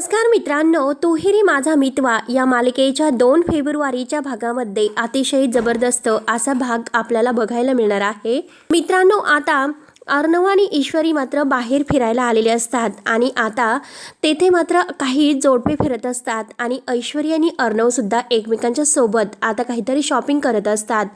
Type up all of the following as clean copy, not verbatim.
नमस्कार मित्रांनो, तुहिरी माझा मितवा या मालिकेच्या 2 फेब्रुवारीच्या भागामध्ये अतिशय जबरदस्त असा भाग आपल्याला बघायला मिळणार आहे। मित्रांनो, आता अर्णव आणि ईश्वरी मात्र बाहेर फिरायला आलेले असतात आणि आता तेथे मात्र काही जोडपे फिरत असतात आणि ऐश्वर्या आणि अर्णव सुद्धा एकमेकांच्या सोबत आता काहीतरी शॉपिंग करत असतात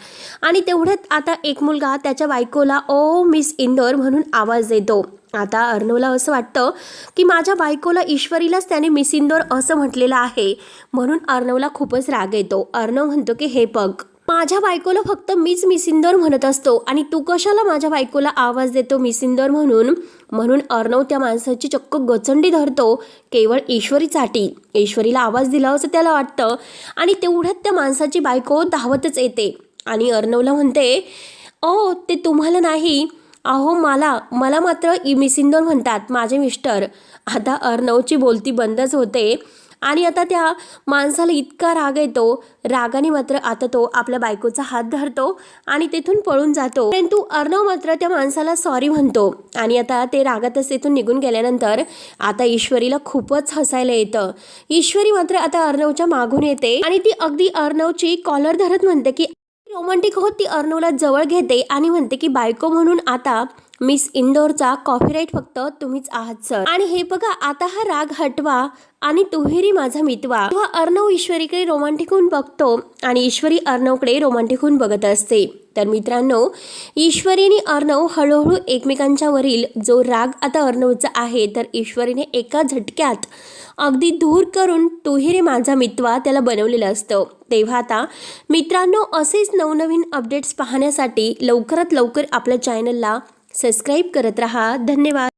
आणि तेवढ्यात आता एक मुलगा त्याच्या बायकोला ओ मिस इंदोर म्हणून आवाज देतो। आता अर्णवला असं वाटतं की माझ्या बायकोला ईश्वरीलाच त्याने मिस इंदोर असं म्हटलेलं आहे, म्हणून अर्णवला खूपच राग येतो। अर्णव म्हणतो की हे बघ, माझ्या बायकोला फक्त मीच मिस इंदोर म्हणत असतो आणि तू कशाला माझ्या बायकोला आवाज देतो मिस इंदोर म्हणून अर्णव त्या माणसाची चक्क गचंडी धरतो केवळ ईश्वरीसाठी। ईश्वरीला आवाज दिला असं त्याला वाटतं आणि तेवढ्यात त्या माणसाची बायको धावतच येते आणि अर्णवला म्हणते, ओ ते तुम्हाला नाही, अहो मला मात्र मिस इंदोर म्हणतात माझे मिस्टर। आता अर्णवची बोलती बंदच होते आणि आता त्या माणसाला इतका राग येतो, रागाने मात्र आता तो आपल्या बायकोचा हात धरतो आणि तेथून पळून जातो। परंतु अर्णव मात्र त्या माणसाला सॉरी म्हणतो आणि आता ते रागातच तेथून निघून गेल्यानंतर आता ईश्वरीला खूपच हसायला येतं। ईश्वरी मात्र आता अर्णवच्या मागून येते आणि ती अगदी अर्णवची कॉलर धरत म्हणते की रोमॅन्टिक होत ती अर्णवला जवळ घेते आणि म्हणते की बायको म्हणून आता मिस इंदोरचा कॉपीराइट फक्त तुम्हीच आहात सर, आणि हे बघा आता हा राग हटवा आणि तुहिरी माझा मितवा। तेव्हा अर्णव ईश्वरीकडे रोमॅन्टिक होऊन बघतो आणि ईश्वरी अर्णवकडे रोमॅन्टिक होऊन बघत असते। तर मित्रांनो, ईश्वरी आणि अर्णव हळूहळू एकमेकांच्या वरील जो राग आता अर्णवचा आहे तर ईश्वरीने एका झटक्यात अगदी दूर करून तुहिरी माझा मितवा त्याला बनवलेलं असतं। तेव्हा आता मित्रांनो, असेच नवनवीन अपडेट्स पाहण्यासाठी लवकरात लवकर आपल्या चॅनलला सबस्क्राईब करत रहा। धन्यवाद।